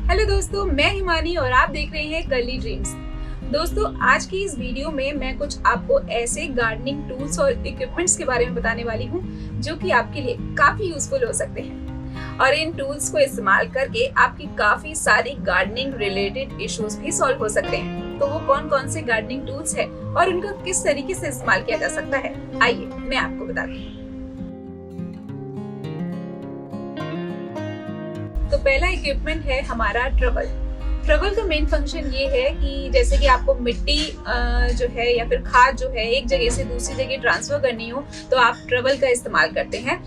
Hello दोस्तों, मैं हिमानी और आप देख रहे हैं गर्ली ड्रीम्स। दोस्तों, आज की इस वीडियो में मैं कुछ आपको ऐसे गार्डनिंग टूल्स और इक्विपमेंट्स के बारे में बताने वाली हूँ जो कि आपके लिए काफी यूजफुल हो सकते हैं और इन टूल्स को इस्तेमाल करके आपकी काफी सारी गार्डनिंग रिलेटेड इश्यूज भी सॉल्व हो सकते हैं। तो वो कौन कौन से गार्डनिंग टूल्स है और उनका किस तरीके से इस्तेमाल किया जा सकता है, आइए मैं आपको बताती हूँ। तो पहला इक्विपमेंट है हमारा ट्रबल। ट्रबल का मेन फंक्शन ये है कि जैसे कि आपको मिट्टी जो है या फिर खाद जो है एक जगह से दूसरी जगह ट्रांसफर करनी हो तो आप ट्रबल का इस्तेमाल करते हैं।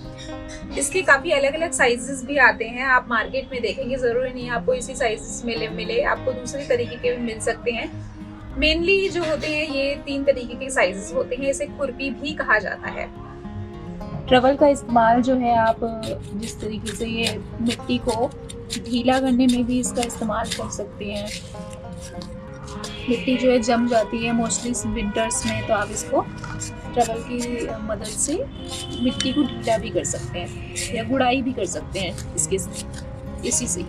इसके काफी अलग अलग साइजेस भी आते हैं, आप मार्केट में देखेंगे, जरूरी नहीं आपको इसी साइजेस मिले, आपको दूसरे तरीके के भी मिल सकते हैं। मेनली जो होते हैं ये 3 तरीके के साइजेस होते हैं। इसे खुरपी भी कहा जाता है। ट्रबल का इस्तेमाल जो है आप जिस तरीके से ये मिट्टी को ढीला करने में भी इसका इस्तेमाल कर सकते हैं। मिट्टी जो है जम जाती है मोस्टली विंटर्स में, तो आप इसको ट्रबल की मदद से मिट्टी को ढीला भी कर सकते हैं या गुड़ाई भी कर सकते हैं इसी से।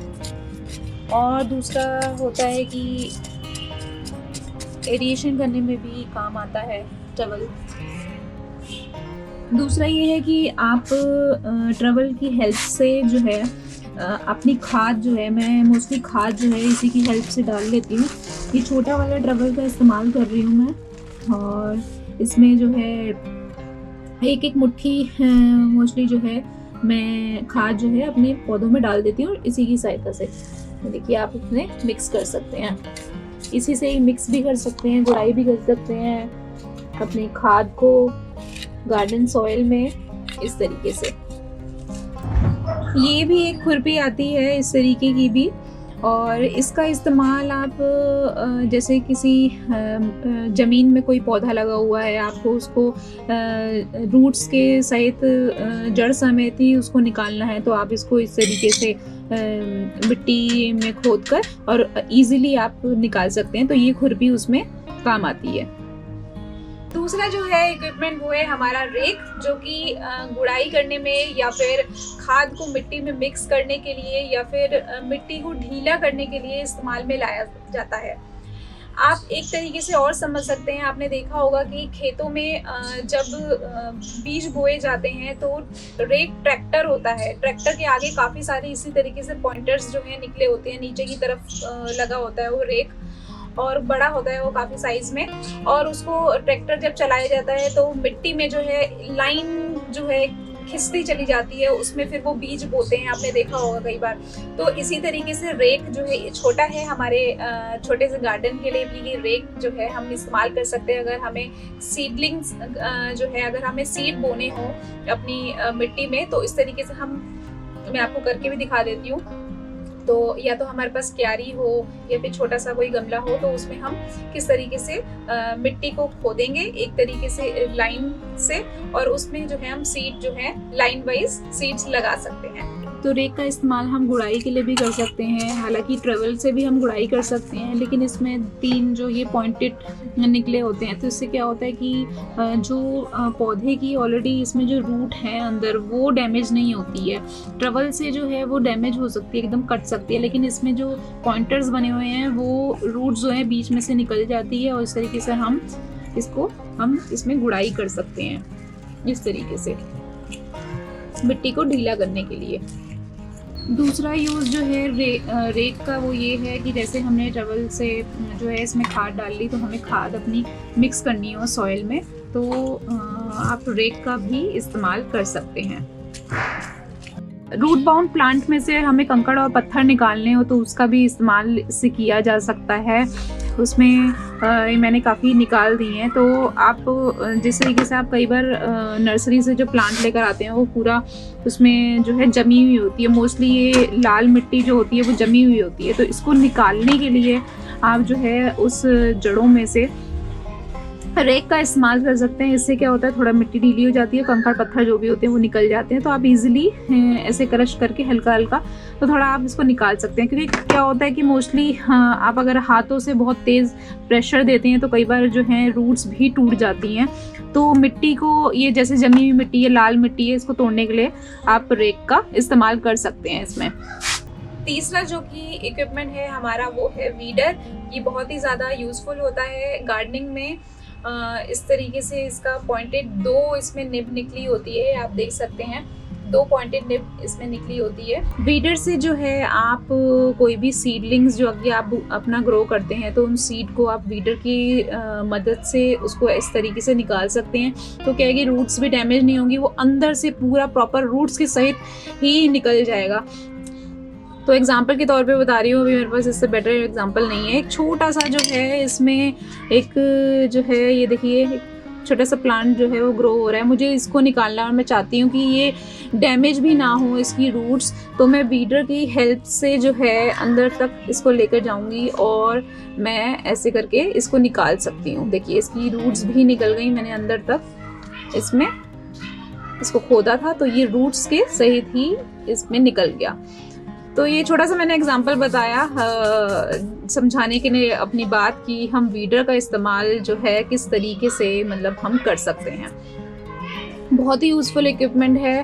और दूसरा होता है कि एरिएशन करने में भी काम आता है ट्रबल। दूसरा ये है कि आप ट्रबल की हेल्प से जो है अपनी खाद जो है, मैं मोस्टली खाद जो है इसी की हेल्प से डाल लेती हूँ। ये छोटा वाला ट्रबल का इस्तेमाल कर रही हूँ मैं, और इसमें जो है एक एक मुट्ठी मोस्टली जो है मैं खाद जो है अपने पौधों में डाल देती हूँ इसी की सहायता से। देखिए आप इसमें मिक्स कर सकते हैं, इसी से ही मिक्स भी कर सकते हैं, गुड़ाई भी कर सकते हैं अपनी खाद को गार्डन सॉइल में इस तरीके से। ये भी एक खुरपी आती है इस तरीके की भी, और इसका इस्तेमाल आप जैसे किसी ज़मीन में कोई पौधा लगा हुआ है, आपको उसको रूट्स के सहित जड़ समेत ही उसको निकालना है, तो आप इसको इस तरीके से मिट्टी में खोदकर और इजीली आप निकाल सकते हैं। तो ये खुरपी उसमें काम आती है। दूसरा जो है इक्विपमेंट वो है हमारा रेक, जो कि गुड़ाई करने में या फिर खाद को मिट्टी में मिक्स करने के लिए या फिर मिट्टी को ढीला करने के लिए इस्तेमाल में लाया जाता है। आप एक तरीके से और समझ सकते हैं, आपने देखा होगा कि खेतों में जब बीज बोए जाते हैं तो रेक ट्रैक्टर होता है, ट्रैक्टर के आगे काफ़ी सारे इसी तरीके से पॉइंटर्स जो हैं निकले होते हैं, नीचे की तरफ लगा होता है वो रेक, और बड़ा होता है वो काफ़ी साइज में। और उसको ट्रैक्टर जब चलाया जाता है तो मिट्टी में जो है लाइन जो है खिंचती चली जाती है, उसमें फिर वो बीज बोते हैं, आपने देखा होगा कई बार। तो इसी तरीके से रेक जो है छोटा है, हमारे छोटे से गार्डन के लिए भी ये रेक जो है हम इस्तेमाल कर सकते हैं। अगर हमें सीडलिंग्स जो है अगर हमें सीड बोने हो अपनी मिट्टी में, तो इस तरीके से मैं आपको करके भी दिखा देती हूँ। तो या तो हमारे पास क्यारी हो या फिर छोटा सा कोई गमला हो, तो उसमें हम किस तरीके से मिट्टी को खोदेंगे एक तरीके से लाइन से, और उसमें जो है हम सीड जो है लाइन वाइज सीड्स लगा सकते हैं। तो रेक का इस्तेमाल हम गुड़ाई के लिए भी कर सकते हैं, हालांकि ट्रबल से भी हम गुड़ाई कर सकते हैं, लेकिन इसमें 3 जो ये पॉइंटेड निकले होते हैं, तो इससे क्या होता है कि जो पौधे की ऑलरेडी इसमें जो रूट है अंदर वो डैमेज नहीं होती है। ट्रबल से जो है वो डैमेज हो सकती है, एकदम कट सकती है, लेकिन इसमें जो पॉइंटर्स बने हुए हैं वो रूट जो है बीच में से निकल जाती है, और इस तरीके से हम इसमें गुड़ाई कर सकते हैं इस तरीके से मिट्टी को ढीला करने के लिए। दूसरा यूज़ जो है रेक का वो ये है कि जैसे हमने ट्रबल से जो है इसमें खाद डाल ली, तो हमें खाद अपनी मिक्स करनी हो सॉइल में, तो आप रेक का भी इस्तेमाल कर सकते हैं। रूट बाउंड प्लांट में से हमें कंकड़ और पत्थर निकालने हो तो उसका भी इस्तेमाल इससे किया जा सकता है। उसमें मैंने काफ़ी निकाल दी हैं। तो आप जिस तरीके से आप कई बार नर्सरी से जो प्लांट लेकर आते हैं वो पूरा उसमें जो है जमी हुई होती है, मोस्टली ये लाल मिट्टी जो होती है वो जमी हुई होती है, तो इसको निकालने के लिए आप जो है उस जड़ों में से रेक का इस्तेमाल कर सकते हैं। इससे क्या होता है, थोड़ा मिट्टी ढीली हो जाती है, कंकड़ पत्थर जो भी होते हैं वो निकल जाते हैं, तो आप इजीली ऐसे क्रश करके हल्का हल्का तो थोड़ा आप इसको निकाल सकते हैं। क्योंकि क्या होता है कि मोस्टली आप अगर हाथों से बहुत तेज़ प्रेशर देते हैं तो कई बार जो है रूट्स भी टूट जाती हैं। तो मिट्टी को, ये जैसे जमी हुई मिट्टी है, लाल मिट्टी है, इसको तोड़ने के लिए आप रेक का इस्तेमाल कर सकते हैं इसमें। तीसरा जो कि इक्विपमेंट है हमारा वो है वीडर। ये बहुत ही ज़्यादा यूज़फुल होता है गार्डनिंग में। इस तरीके से इसका पॉइंटेड 2 इसमें निब निकली होती है, आप देख सकते हैं 2 पॉइंटेड निब इसमें निकली होती है। वीडर से जो है आप कोई भी सीडलिंग्स जो अगर आप अपना ग्रो करते हैं तो उन सीड को आप वीडर की मदद से उसको इस तरीके से निकाल सकते हैं। तो क्या है कि रूट्स भी डैमेज नहीं होंगी, वो अंदर से पूरा प्रॉपर रूट्स के सहित ही निकल जाएगा। तो एग्जाम्पल के तौर पे बता रही हूँ, अभी मेरे पास इससे बेटर एग्जाम्पल नहीं है। एक छोटा सा जो है इसमें एक जो है ये देखिए छोटा सा प्लांट जो है वो ग्रो हो रहा है, मुझे इसको निकालना है और मैं चाहती हूँ कि ये डैमेज भी ना हो इसकी रूट्स। तो मैं वीडर की हेल्प से जो है अंदर तक इसको लेकर जाऊँगी और मैं ऐसे करके इसको निकाल सकती हूँ। देखिए इसकी रूट्स भी निकल गई, मैंने अंदर तक इसमें इसको खोदा था तो ये रूट्स के सहित ही इसमें निकल गया। तो ये छोटा सा मैंने एग्जांपल बताया समझाने के लिए अपनी बात कि हम वीडर का इस्तेमाल जो है किस तरीके से मतलब हम कर सकते हैं। बहुत ही यूज़फुल इक्विपमेंट है।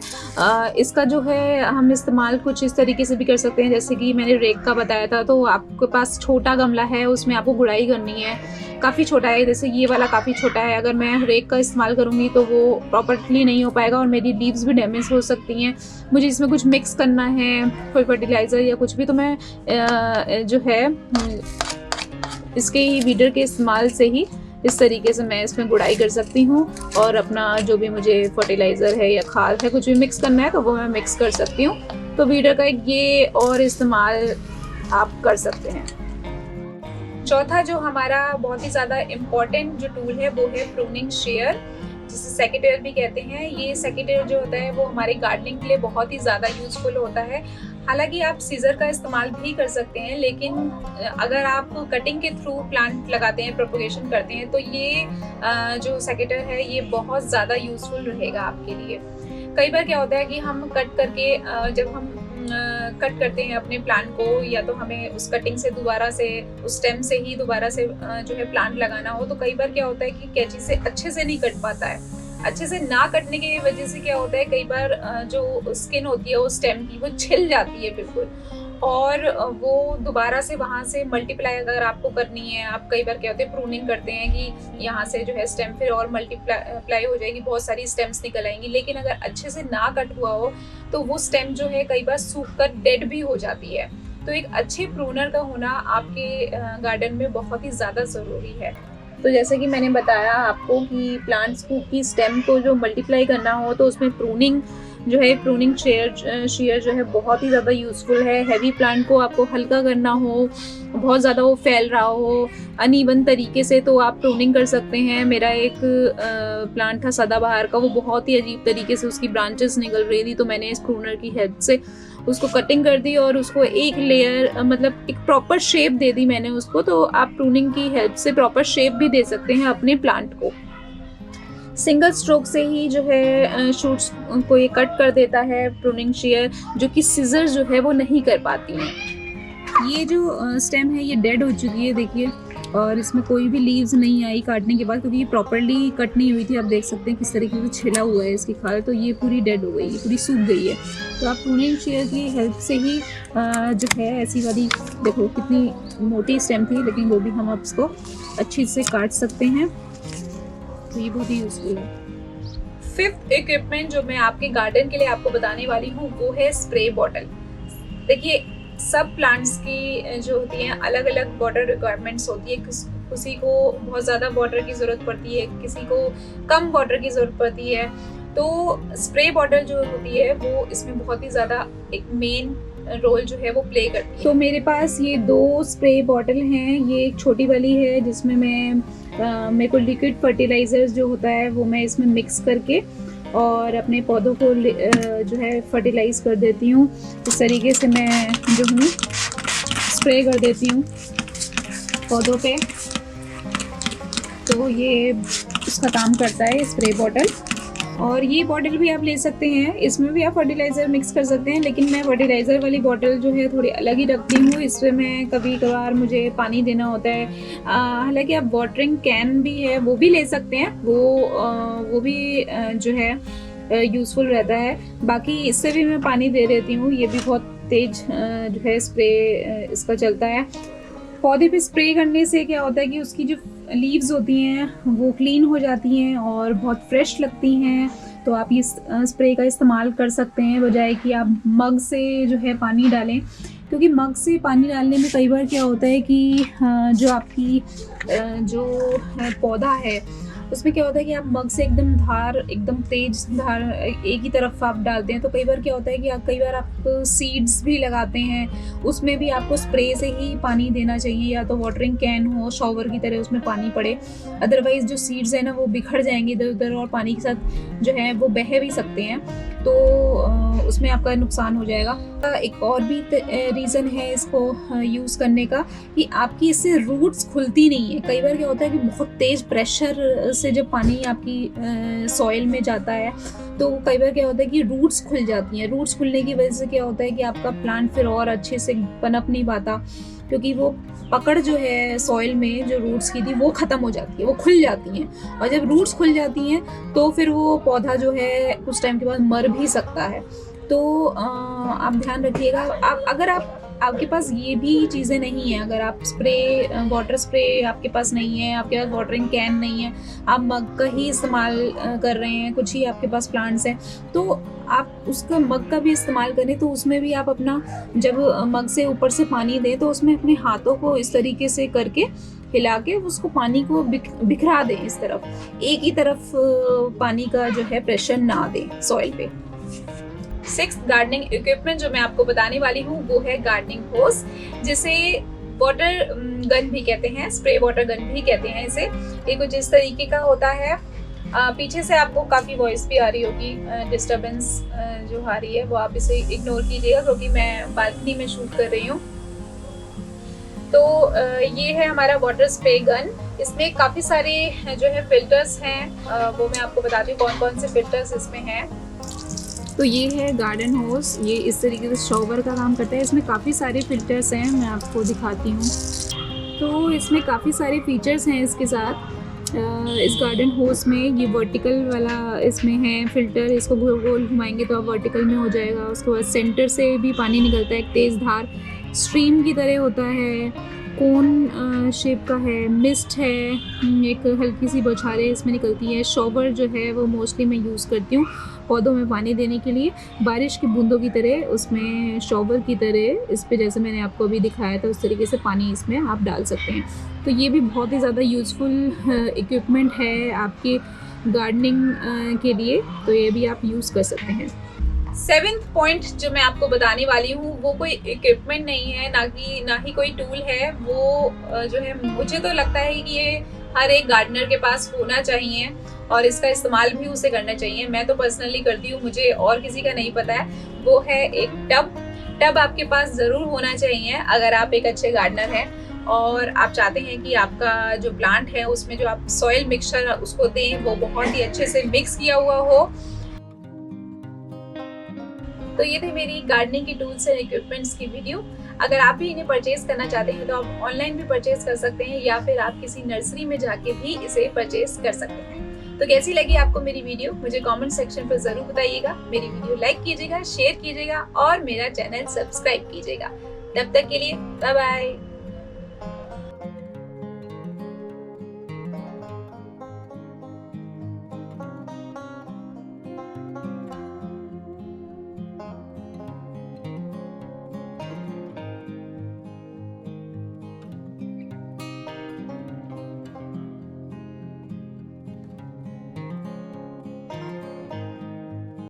इसका जो है हम इस्तेमाल कुछ इस तरीके से भी कर सकते हैं, जैसे कि मैंने रेक का बताया था। तो आपके पास छोटा गमला है, उसमें आपको गुड़ाई करनी है, काफ़ी छोटा है, जैसे ये वाला काफ़ी छोटा है। अगर मैं रेक का इस्तेमाल करूँगी तो वो प्रॉपर्ली नहीं हो पाएगा और मेरी लीव्स भी डैमेज हो सकती हैं। मुझे इसमें कुछ मिक्स करना है, कोई फर्टिलाइज़र या कुछ भी, तो मैं जो है इसके ही वीडर के इस्तेमाल से ही इस तरीके से मैं इसमें गुड़ाई कर सकती हूँ और अपना जो भी मुझे फर्टिलाइज़र है या खाद है कुछ भी मिक्स करना है तो वो मैं मिक्स कर सकती हूँ। तो वीडर का ये और इस्तेमाल आप कर सकते हैं। चौथा जो हमारा बहुत ही ज़्यादा इम्पॉर्टेंट जो टूल है वो है प्रूनिंग शेयर, जिसे सेकेटर भी कहते हैं। ये सेकेटर जो होता है वो हमारे गार्डनिंग के लिए बहुत ही ज़्यादा यूज़फुल होता है। हालांकि आप सीजर का इस्तेमाल भी कर सकते हैं, लेकिन अगर आप कटिंग के थ्रू प्लांट लगाते हैं, प्रोपगेशन करते हैं, तो ये जो सेकेटर है ये बहुत ज़्यादा यूज़फुल रहेगा आपके लिए। कई बार क्या होता है कि हम कट करके जब हम कट करते हैं अपने प्लांट को, या तो हमें उस कटिंग से दोबारा से उस स्टेम से ही दोबारा से जो है प्लांट लगाना हो, तो कई बार क्या होता है कि कैंची से अच्छे से नहीं कट पाता है। अच्छे से ना कटने की वजह से क्या होता है, कई बार जो स्किन होती है उस स्टेम की वो छिल जाती है बिल्कुल, और वो दोबारा से वहाँ से मल्टीप्लाई अगर आपको करनी है, आप कई बार क्या होते हैं प्रूनिंग करते हैं कि यहाँ से जो है स्टेम फिर और मल्टीप्लाई हो जाएगी, बहुत सारी स्टेम्स निकल आएंगी, लेकिन अगर अच्छे से ना कट हुआ हो तो वो स्टेम जो है कई बार सूख कर डेड भी हो जाती है। तो एक अच्छे प्रूनर का होना आपके गार्डन में बहुत ही ज़्यादा ज़रूरी है। तो जैसे कि मैंने बताया आपको कि प्लांट्स को की स्टेम को जो मल्टीप्लाई करना हो तो उसमें प्रूनिंग जो है, प्रूनिंग शेयर जो है बहुत ही ज़्यादा यूज़फुल है। हैवी प्लांट को आपको हल्का करना हो, बहुत ज़्यादा वो फैल रहा हो अनइवन तरीके से, तो आप प्रूनिंग कर सकते हैं। मेरा एक प्लांट था सदाबहार का, वो बहुत ही अजीब तरीके से उसकी ब्रांचेस निकल रही थी, तो मैंने इस प्रूनर की हेल्प से उसको कटिंग कर दी और उसको एक लेयर मतलब एक प्रॉपर शेप दे दी मैंने उसको। तो आप प्रूनिंग की हेल्प से प्रॉपर शेप भी दे सकते हैं अपने प्लांट को। सिंगल स्ट्रोक से ही जो है शूट्स को ये कट कर देता है प्रूनिंग शेयर, जो कि सीजर जो है वो नहीं कर पाती हैं। ये जो स्टेम है ये डेड हो चुकी है देखिए, और इसमें कोई भी लीव्स नहीं आई काटने के बाद, क्योंकि ये प्रॉपर्ली कट नहीं हुई थी। आप देख सकते हैं किस तरीके से छिला हुआ है इसकी खाल, तो ये पूरी डेड हो गई, ये पूरी सूख गई है। तो आप प्रूनिंग शेयर की हेल्प से ही जो है ऐसी वाली देखो कितनी मोटी स्टेम थी, लेकिन वो भी हम अब इसको अच्छी से काट सकते हैं। तो ये बहुत ही यूजफुल है। फिफ्थ इक्विपमेंट जो मैं आपके गार्डन के लिए आपको बताने वाली हूँ वो है स्प्रे बॉटल। देखिए सब प्लांट्स की जो होती हैं अलग अलग वाटर रिक्वायरमेंट्स होती है। किसी को बहुत ज़्यादा वाटर की ज़रूरत पड़ती है, किसी को कम वाटर की ज़रूरत पड़ती है। तो स्प्रे बॉटल जो होती है वो इसमें बहुत ही ज़्यादा एक मेन रोल जो है वो प्ले करती है। तो मेरे पास ये 2 स्प्रे बॉटल हैं। ये एक छोटी वाली है जिसमें मेरे को लिक्विड फर्टिलाइज़र जो होता है वो मैं इसमें मिक्स करके और अपने पौधों को जो है फर्टिलाइज कर देती हूँ। इस तरीके से मैं जो हूँ स्प्रे कर देती हूँ पौधों पे। तो ये उसका काम करता है स्प्रे बॉटल। और ये बॉटल भी आप ले सकते हैं, इसमें भी आप फर्टिलाइज़र मिक्स कर सकते हैं, लेकिन मैं फर्टिलाइज़र वाली बॉटल जो है थोड़ी अलग ही रखती हूँ। इसमें मैं कभी कभार मुझे पानी देना होता है। हालांकि आप वाटरिंग कैन भी है वो भी ले सकते हैं, वो भी जो है यूज़फुल रहता है। बाकी इससे भी मैं पानी दे देती हूँ, ये भी बहुत तेज जो है स्प्रे इसका चलता है। पौधे पे स्प्रे करने से क्या होता है कि उसकी जो लीव्स होती हैं वो क्लीन हो जाती हैं और बहुत फ्रेश लगती हैं। तो आप इस स्प्रे का इस्तेमाल कर सकते हैं, बजाय कि आप मग से जो है पानी डालें, क्योंकि मग से पानी डालने में कई बार क्या होता है कि जो आपकी जो पौधा है उसमें क्या होता है कि आप मग से एकदम तेज धार एक ही तरफ आप डालते हैं, तो कई बार क्या होता है कि कई बार आप सीड्स भी लगाते हैं, उसमें भी आपको स्प्रे से ही पानी देना चाहिए, या तो वाटरिंग कैन हो, शॉवर की तरह उसमें पानी पड़े। अदरवाइज जो सीड्स है ना वो बिखर जाएंगे इधर उधर और पानी के साथ जो है वो बह भी सकते हैं, तो उसमें आपका नुकसान हो जाएगा। एक और भी रीज़न है इसको यूज़ करने का कि आपकी इससे रूट्स खुलती नहीं है। कई बार क्या होता है कि बहुत तेज़ प्रेशर से जब पानी आपकी सॉइल में जाता है तो कई बार क्या होता है कि रूट्स खुल जाती हैं। रूट्स खुलने की वजह से क्या होता है कि आपका प्लांट फिर और अच्छे से पनप नहीं पाता, क्योंकि वो पकड़ जो है सॉइल में जो रूट्स की थी वो ख़त्म हो जाती है, वो खुल जाती हैं, और जब रूट्स खुल जाती हैं तो फिर वो पौधा जो है कुछ टाइम के बाद मर भी सकता है। तो आप ध्यान रखिएगा। अगर आपके पास ये भी चीज़ें नहीं हैं, अगर आप वाटर स्प्रे आपके पास नहीं है, आपके पास वाटरिंग कैन नहीं है, आप मग का ही इस्तेमाल कर रहे हैं, कुछ ही आपके पास प्लांट्स हैं, तो आप उसका मग का भी इस्तेमाल करें। तो उसमें भी आप अपना जब मग से ऊपर से पानी दें तो उसमें अपने हाथों को इस तरीके से करके हिला के उसको पानी को बिखरा दें, इस तरफ एक ही तरफ पानी का जो है प्रेशर ना दें सॉइल पे। 6th गार्डनिंग इक्विपमेंट जो मैं आपको बताने वाली हूँ वो है गार्डनिंग होस, जिसे वाटर गन भी कहते हैं, स्प्रे वाटर गन भी कहते हैं इसे। ये कुछ इस तरीके का होता है। पीछे से आपको काफ़ी वॉइस भी आ रही होगी, डिस्टर्बेंस जो आ रही है वो आप इसे इग्नोर कीजिएगा, क्योंकि मैं बालकनी में शूट कर रही हूँ। तो ये है हमारा वाटर स्प्रे गन। इसमें काफ़ी सारे जो है फिल्टर्स हैं, वो मैं आपको बताती हूँ कौन कौन से फिल्टर्स इसमें हैं। तो ये है गार्डन होस, ये इस तरीके से शॉवर का काम करता है। इसमें काफ़ी सारे फिल्टर्स हैं, मैं आपको दिखाती हूँ। तो इसमें काफ़ी सारे फीचर्स हैं इसके साथ। इस गार्डन होस में ये वर्टिकल वाला इसमें है फिल्टर, इसको गोल गोल घुमाएंगे तो आप वर्टिकल में हो जाएगा। उसके बाद सेंटर से भी पानी निकलता है, एक तेज़ धार स्ट्रीम की तरह होता है, कोन शेप का है, मिस्ट है, एक हल्की सी बौछारें इसमें निकलती है। शॉवर जो है वो मोस्टली मैं यूज़ करती हूँ पौधों में पानी देने के लिए, बारिश की बूंदों की तरह उसमें शॉवर की तरह इस पे, जैसे मैंने आपको अभी दिखाया था उस तरीके से पानी इसमें आप डाल सकते हैं। तो ये भी बहुत ही ज़्यादा यूज़फुल इक्विपमेंट है आपके गार्डनिंग के लिए, तो ये भी आप यूज़ कर सकते हैं। 7th पॉइंट जो मैं आपको बताने वाली हूँ वो कोई इक्विपमेंट नहीं है, ना ही कोई टूल है। वो जो है मुझे तो लगता है कि ये हर एक गार्डनर के पास होना चाहिए और इसका इस्तेमाल भी उसे करना चाहिए। मैं तो पर्सनली करती हूँ, मुझे और किसी का नहीं पता है। वो है एक टब आपके पास ज़रूर होना चाहिए अगर आप एक अच्छे गार्डनर हैं और आप चाहते हैं कि आपका जो प्लांट है उसमें जो आप सॉइल मिक्सचर उसको दें वो बहुत ही अच्छे से मिक्स किया हुआ हो। तो ये थे मेरी गार्डनिंग की टूल्स एंड इक्विपमेंट्स की वीडियो। अगर आप भी इन्हें परचेज करना चाहते हैं तो आप ऑनलाइन भी परचेज कर सकते हैं, या फिर आप किसी नर्सरी में जाके भी इसे परचेज कर सकते हैं। तो कैसी लगी आपको मेरी वीडियो मुझे कमेंट सेक्शन पर जरूर बताइएगा। मेरी वीडियो लाइक कीजिएगा, शेयर कीजिएगा और मेरा चैनल सब्सक्राइब कीजिएगा। तब तक के लिए बाय बाय।